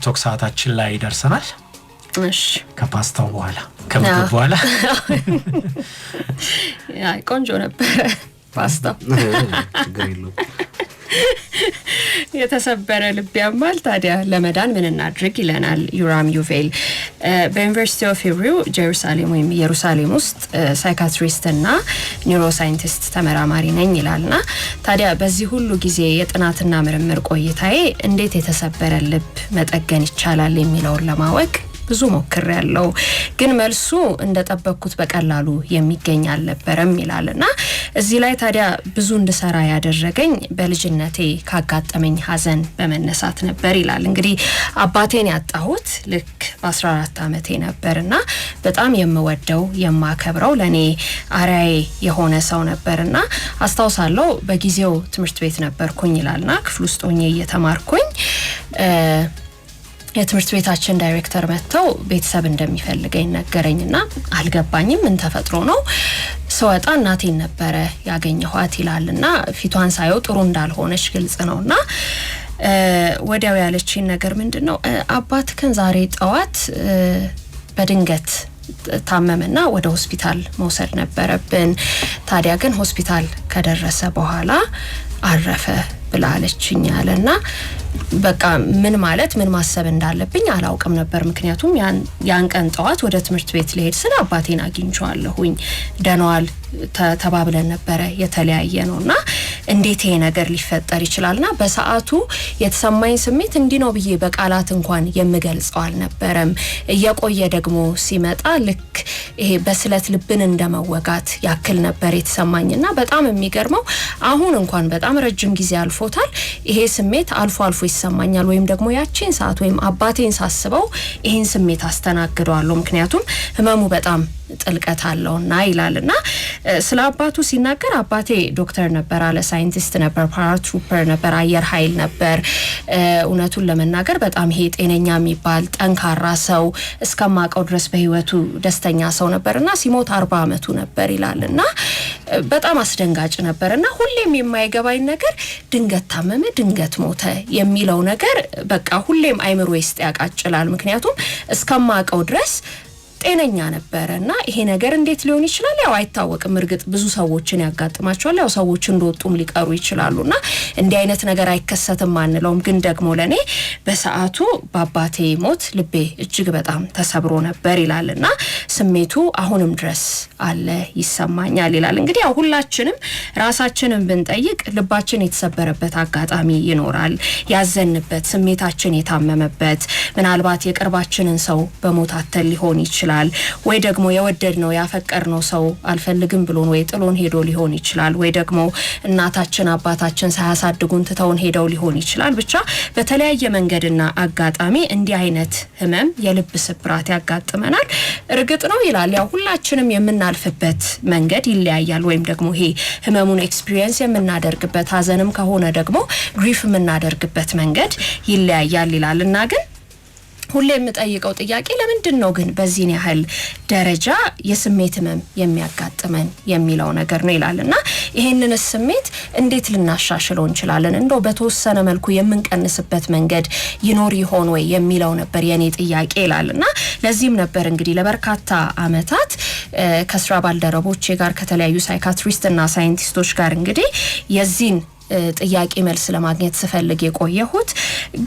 የቲክቶክ ሰዓታችን ላይ ደርሰናል እሺ ከፓስታው በኋላ ከምግብ በኋላ ያ ቆንጆ ነበር ፓስታው ችግር የለውም የተሰበረ ልብ ያማል ታዲያ ለመዳን ምን እናድርግ ይለናል ዩራም ዩቬል በዩኒቨርሲቲ ኦፍ ሂብሩ ጀሩሳሌም ወይም ኢየሩሳሌም ውስጥ ሳይካትሪስት እና ኒውሮሳይንቲስት ተመራማሪ ነኝ ይላልና ታዲያ በዚህ ሁሉ ጊዜ የጥናትና ምርምር ቆይታዬ እንዴት የተሰበረ ልብ መጠገን ይቻላል የሚለውን ለማወቅ ብዙ ሞክር ያለው ግን መልሱ እንደጠበቅኩት በቀላሉ የሚገኝ አልነበረም ይላልና እዚህ ላይ ታዲያ ብዙ እንድሰራ ያደረገኝ በልጅነቴ ካጋጠመኝ ሐዘን በመነሳት ነበር ይላል እንግዲህ አባቴን ያጣሁት ልክ በ14 ዓመቴ ነበርና በጣም የምወደው የማከብረው ለኔ አራዬ የሆነ ሰው ነበርና አስተዋውሳለሁ በጊዜው ትምህርት ቤት ነበርኩኝ ይላልና ክፍል ውስጥ ሆኜ እየተማርኩኝ የትምህርት ቤታችን ዳይሬክተር መጥተው ቤተሰብ እንደሚፈልገኝ ነገረኝና አልገባኝም ምን ተፈጥሮ ነው ሰውጣ እናቴን ነበር ያገኘኋት ይላልና ፊቷን ሳይው ጥሩ እንዳልሆነች ግልጽ ነውና ወዲያው ያለችኝ ነገር ምንድነው አባትከን ዛሬ ጠዋት በድንገት ታመመና ወደ ሆስፒታል መውሰድ ነበረብን ታዲያ ግን ሆስፒታል ከደረሰ በኋላ አረፈ ብላለችኝ ያለና በቃ ምን ማለት ምን ማሰብ እንዳለብኝ አላውቅም ነበር ምክንያቱም ያን ቀን ጠዋት ወደ ትምህርት ቤት ልሄድ ስለ አባቴን አግኝቻለሁኝ ደናዋል ተባብለን ነበር የተለያየ ነውና እንዴት ይሄ ነገር ሊፈጠር ይችላልና በሰዓቱ የተሰማኝ ስሜት እንዲህ ነው ብዬ በቃላት እንኳን የምገልጸው አልነበረም እየቆየ ደግሞ ሲመጣ ልክ ይሄ በስለት ልብን እንደመወጋት ያክል ነበር የተሰማኝና በጣም የሚገርመው አሁን እንኳን በጣም ረጅም ጊዜ አልፎታል ይሄ ስሜት አልፎ አልፎ ይሰማኛል ወይም ደግሞ ያቺን ሰዓት ወይም አባቴን ሳስበው ይሄን ስሜት አስተናግደዋለሁ ምክንያቱም ህመሙ በጣም ጥልቀት አለውና ይላልና ስለ አባቱ ሲናገር አባቴ ዶክተር ነበር አለ ሳይንቲስት ነበር ፓራትሩፐር ነበር አየር ኃይል ነበር እውነቱን ለመናገር በጣም ይሄ ጤነኛ የሚባል ጠንካራ ሰው እስከማቀው ድረስ በህይወቱ ደስተኛ ሰው ነበርና ሲሞት 40 አመቱ ነበር ይላልና በጣም አስደንጋጭ ነበርና ሁሌም የማይገባኝ ነገር ድንገት ታመመ ድንገት ሞተ የሚለው ነገር በቃ ሁሌም አይምሮ ውስጥ ያቃጭላል ምክንያቱም እስከማቀው ድረስ ጤነኛ ነበርና ይሄ ነገር እንዴት ሊሆን ይችላል ያው አይታወቅም እርግጥ ብዙ ሰዎችን ያጋጥማቸዋል ያው ሰዎች እንደወጡም ሊቀሩ ይችላሉና እንዲህ አይነት ነገር አይከሰትም አንለውም ግን ደግሞ ለኔ በሰዓቱ በአባቴ ሞት ልቤ እጅግ በጣም ተሰብሮ ነበር ይላልና ስሜቱ አሁንም ድረስ አለ ይሰማኛል ይላል እንግዲህ ያው ሁላችንም ራሳችንን ብንጠይቅ ልባችን የተሰበረበት አጋጣሚ ይኖራል ያዘንበት ስሜታችን የታመመበት ምናልባት የቅርባችንን ሰው በሞታተል ሊሆን ይችላል ወይ ደግሞ የወደድነው ያፈቀርነው ሰው አልፈልግም ብሎን ወይ ጥሎን ሄዶ ሊሆን ይችላል ወይ ደግሞ እናታችን አባታችን ሳያሳድጉን ትተውን ሄደው ሊሆን ይችላል ብቻ በተለያየ መንገድና አጋጣሚ እንዲህ አይነት ህመም የልብ ስብራት ያጋጥመናል እርግጥ ነው ይላል ያው ሁላችንም የምናልፍበት መንገድ ይለያያል ወይም ደግሞ ይሄ ህመሙን ኤክስፒሪየንስ የምናደርግበት ሐዘንም ከሆነ ደግሞ ግሪፍ የምናደርግበት መንገድ ይለያያል ይላልና ግን ሁሌ የምጠይቀው ጥያቄ ለምንድነው ግን በዚህን ያህል ደረጃ የስሜት ህመም የሚያጋጥመን የሚለው ነገር ነው ይላልና ይሄንን ስሜት እንዴት ልናሻሽለው እንችላለን እንደው በተወሰነ መልኩ የምንቀንስበት መንገድ ይኖር ይሆን ወይ የሚለው ነበር የኔ ጥያቄ ይላልና ለዚህም ነበር እንግዲህ ለበርካታ አመታት ከስራ ባልደረቦቼ ጋር ከተለያዩ ሳይካትሪስትና ሳይንቲስቶች ጋር እንግዲህ የዚህን ጥያቄ መልስ ለማግኘት ስፈልግ የቆየሁት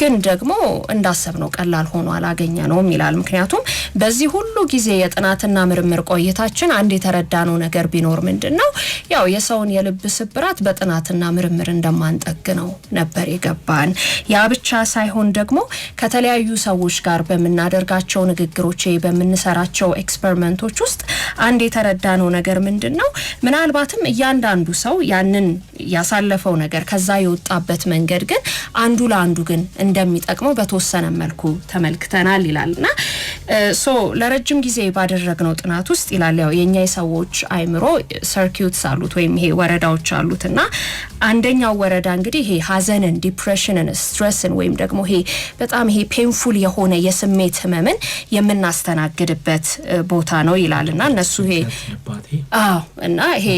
ግን ደግሞ እንዳሰብነው ቀላል ሆኖ አላገኘነውም ይላል ምክንያቱም በዚህ ሁሉ ጊዜ የጥናትና ምርምር ቆይታችን አንድ የተረዳነው ነገር ቢኖር ምንድነው ያው የሰውን የልብ ስብራት በጥናትና ምርምር እንደማንጠግነው ነበር የገባን ያ ብቻ ሳይሆን ደግሞ ከተለያዩ ሰዎች ጋር በመናደርጋቸው ንግግሮች በመንሰራቸው ኤክስፐሪመንቶች ውስጥ አንድ የተረዳነው ነገር ምንድነው ምናልባትም እያንዳንዱ ሰው ያንን ያሳለፈው ነገር ከዛ የወጣበት መንገድ ግን አንዱ ለአንዱ ግን እንደሚጠቅመው በተወሰነ መልኩ ተመልክተናል ይላልና ሶ ለረጅም ጊዜ ባደረግነው ጥናት ውስጥ ይላል ያው የኛ የሰዎች አይምሮ ሰርኪዩትስ አሉት ወይም ይሄ ወረዳዎች አሉትና አንደኛው ወረዳ እንግዲህ ይሄ ሐዘንን ዲፕሬሽንን ስትሬስን ወይም ደግሞ ይሄ በጣም ይሄ ፔንፉል የሆነ የስሜት ህመምን የምናስተናግድበት ቦታ ነው ይላልና እነሱ ይሄ እና ይሄ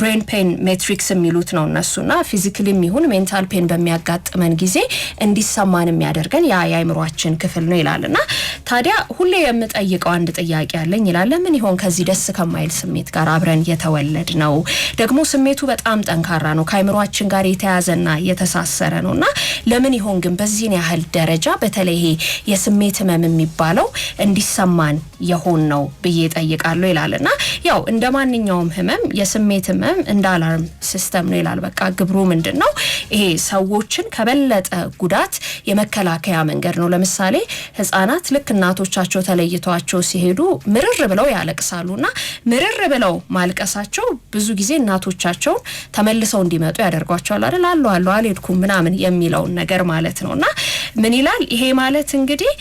ብሬን ፔን ሜትሪክስ የሚሉት ነው እነሱና ፊዚካሊም ይሁን ሜንታል ፔን በሚያጋጥመን ጊዜ እንዲሰማን የሚያደርገን ያ የአይምሮአችን ክፍል ነው ይላልና ታዲያ ሁሌ የምጠይቀው አንድ ጥያቄ አለኝ ይላል ለምን ይሆን ከዚህ ደስ ከማይል ስሜት ጋር አብረን የተወለድ ነው ደግሞ ስሜቱ በጣም ጠንካራ ነው ከአይምሮአችን ጋር የተያዘና የተሳሰረ ነውና ለምን ይሆን ግን በዚህ ያህል ደረጃ በተለይ የስሜት ህመም የሚባለው እንዲሰማን የሆን ነው ብዬ ጠይቃለሁ ይላልና ያው እንደማንኛውም ህመም የስሜት ህመም እንደ አላርም ሲስተም ነው ይላል በቃ ግብሩ ምንድነው ይሄ ሰዎችን ከበለጠ ጉዳት የመከላከያ መንገድ ነው ለምሳሌ ህፃናት ልክ እናቶቻቸው ተለይቷቸው ሲሄዱ ምርር ብለው ያለቅሳሉና ምርር ብለው ማልቀሳቸው ብዙ ጊዜ እናቶቻቸው ተመልሰው እንዲመጡ ያደርጓቸዋል አይደል አሉ አልሄድኩም ምናምን የሚለው ነገር ማለት ነውና ምን ይላል ይሄ ማለት እንግዲህ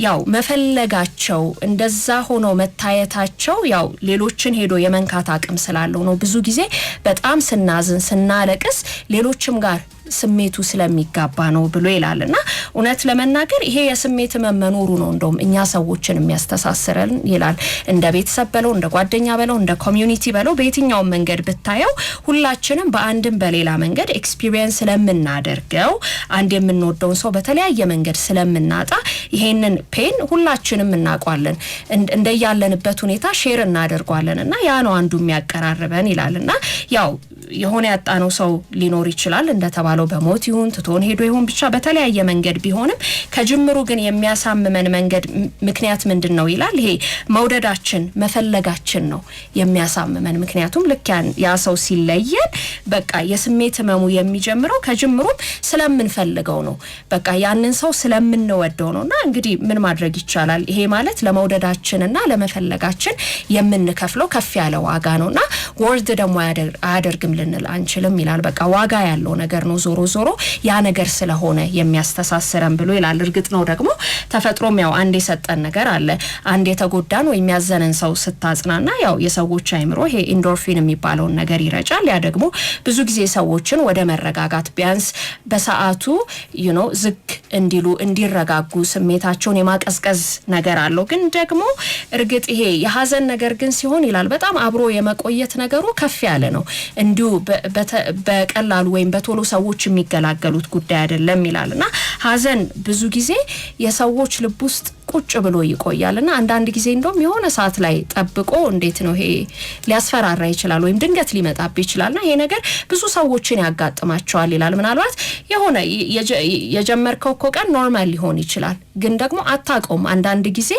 ያው መፈለጋቸው እንደዛ ሆኖ መታየታቸው ያው ሌሎችን ሄዶ የመንካት አቅም ስላለው ነው ብዙ ጊዜ በጣም ስናዝን ስናለቅስ ሌሎችም ጋር ስሜቱ ስለሚጋባ ነው ብሎ ይላልና እውነት ለመናገር ይሄ የስሜት መመኖሩ ነው እንደውም እኛ ሰዎችን የሚያስተሳስረን ይላል እንደ ቤተሰብ በለው እንደ ጓደኛ በለው እንደ ኮሚዩኒቲ በለው በየትኛው መንገድ ብታየው ሁላችንም በአንድም በሌላ መንገድ ኤክስፒሪየንስ ስለምናደርገው አንድ የምንወደውን ሰው በተለያየ መንገድ ስለምናጣ ይሄንን ፔን ሁላችንም እናቋለን እንደያለንበት ሁኔታ ሼር እናደርጓለንና ያ ነው አንዱ የሚያቀራርበን ይላልና ያው የሆነ ያጣነው ሰው ሊኖር ይችላል እንደተባለው በሞት ይሁን ትቶን ሄዶ ይሁን ብቻ በተለያየ መንገድ ቢሆንም ከጅምሩ ግን የሚያሳምመን መንገድ ምክንያት ምንድነው ይላል ይሄ መውደዳችን መፈለጋችን ነው የሚያሳምመን ምክንያቱም ልክ ያ ሰው ሲለየን በቃ የስሜት ህመሙ የሚጀምረው ከጅምሩ ስለምንፈልገው ነው በቃ ያንን ሰው ስለምንወደው ነውና እንግዲህ ምን ማድረግ ይቻላል ይሄ ማለት ለመውደዳችንና ለመፈለጋችን የምንከፍለው ከፍ ያለ ዋጋ ነውና ወርድ ደግሞ አያደርግም ልንል አንችልም ይላል በቃ ዋጋ ያለው ነገር ነው ዞሮ ያ ነገር ስለሆነ የሚያስተሳስረን ብሎ ይላል እርግጥ ነው ደግሞ ተፈጥሮም ያው አንድ የሰጠን ነገር አለ አንድ የተጎዳን ወይ የሚያዘነን ሰው ስታጽናና ያው የሰዎች አይምሮ ይሄ ኢንዶርፊን የሚባለው ነገር ይረጫል ያ ደግሞ ብዙ ጊዜ ሰዎችን ወደ መረጋጋት ቢያንስ በሰዓቱ ዝግ እንዲሉ እንዲረጋጉ ስሜታቸውን የማቀዝቀዝ ነገር አለው ግን ደግሞ እርግጥ ይሄ የሐዘን ነገር ግን ሲሆን ይላል በጣም አብሮ የመቆየት ነገሩ ከፍ ያለ ነው እንዲሁ በቀላሉ ወይም በቶሎ ሰዎች የሚገላገሉት ጉዳይ አይደለም ይላልና ሐዘን ብዙ ጊዜ የሰዎች ልብ ውስጥ ቁጭ ብሎ ይቆያልና አንዳንድ ጊዜ እንደውም የሆነ ሰዓት ላይ ጠብቆ እንዴት ነው ይሄ ሊያስፈራራ ይችላል ወይም ድንገት ሊመጣብ ይችላልና ይሄ ነገር ብዙ ሰዎችን ያጋጥማቸዋል ይላል ምናልባት የሆነ የጀመርከው ቀን ኖርማል ሊሆን ይችላል ግን ደግሞ አታውቀውም አንዳንድ ጊዜ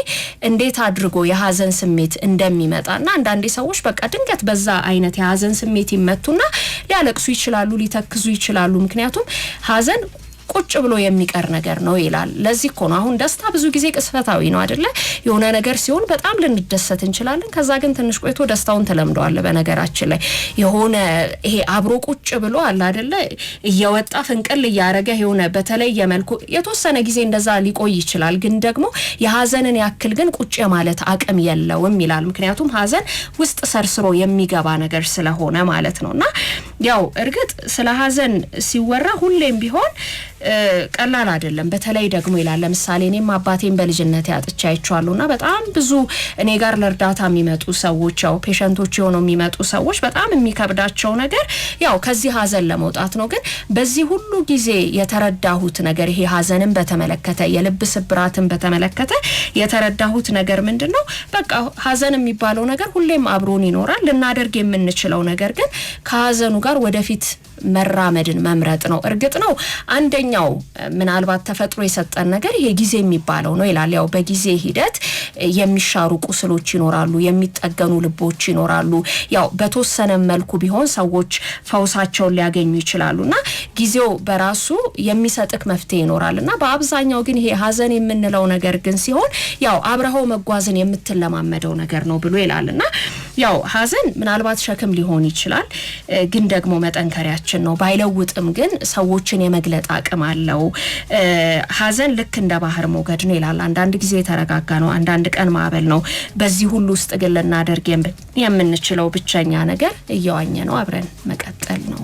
እንዴት አድርጎ የሐዘን ስሜት እንደሚመጣና አንዳንድ ሰዎች በቃ ድንገት በዛ አይነት የሐዘን ስሜት ይመቱና ሊያለቅሱ ይችላሉ ሊተክዙ ይችላሉ ምክንያቱም ሐዘን ቁጭ ብሎ የሚቀር ነገር ነው ይላል ለዚህ እኮ ነው አሁን ደስታ ብዙ ጊዜ ቅስፈታዊ ነው አይደለ የሆነ ነገር ሲሆን በጣም ልንደሰት እንችላለን ከዛ ግን ትንሽ ቆይቶ ደስታውን ተለምዷል በነገራችን ላይ የሆነ ይሄ አብሮ ቁጭ ብሎ አለ አይደለ እየወጣ ፍንቅል ያረገ የሆነ በተለይ የመልኩ የተወሰነ ጊዜ እንደዛ ሊቆይ ይችላል ግን ደግሞ የሐዘንን ያክል ግን ቁጭ ማለት አቅም የለውም ይላል ምክንያቱም ሐዘን ውስጥ ሰርስሮ የሚገባ ነገር ስለሆነ ማለት ነውና ያው እርግጥ ስለ ሐዘን ሲወራ ሁሌም ቢሆን ቀላል አይደለም በተለይ ደግሞ ይላል ለምሳሌ እኔም አባቴን በልጅነት ያጥቻ አይቻለሁና በጣም ብዙ እኔ ጋር ለርዳታ የሚመጡ ሰዎች ያው ፔሸንቶች ሆነው የሚመጡ ሰዎች በጣም የሚከብዳቸው ነገር ያው ከዚህ ሐዘን ለመውጣት ነው ግን በዚህ ሁሉ ጊዜ የተረዳሁት ነገር ይሄ ሐዘንን በተመለከተ የልብ ስብራትን በተመለከተ የተረዳሁት ነገር ምንድነው በቃ ሐዘን የሚባለው ነገር ሁሌም አብሮን ይኖራል ልናደርግ የምንችለው ነገር ግን ከሐዘኑ ጋር ወደፊት መራመድን መምረጥ ነው እርግጥ ነው አንደኛው ምናልባት ተፈጥሮ የሰጠን ነገር ይሄ ጊዜ የሚባለው ነው ይላል ያው በጊዜ ሂደት የሚሻሩ ቁስሎች ይኖራሉ የሚጠገኑ ልቦች ይኖራሉ ያው በተወሰነ መልኩ ቢሆን ሰዎች ፈውሳቸውን ሊያገኙ ይችላሉና ጊዜው በራሱ የሚሰጥክ መፍትሄ ይኖራልና በአብዛኛው ግን ይሄ ሐዘን የምንለው ነገር ግን ሲሆን ያው አብረው መጓዝን የምትለማመደው ነገር ነው ብሎ ይላልና ያው ሐዘን ምናልባት ሸክም ሊሆን ይችላል ግን ደግሞ መጠንከሪያችን ነው ባይለውጥም ግን ሰዎችን የመግለጥ አቅም አለው ሐዘን ልክ እንደ ባህር ሞገድ ነው ይላል አንዳንድ ጊዜ ተረጋጋ ነው አንዳንድ ቀን ማዕበል ነው በዚህ ሁሉ ውስጥ ግን ልናደርግ የምንችለው ብቸኛ ነገር እየዋኘ ነው አብረን መቀጠል ነው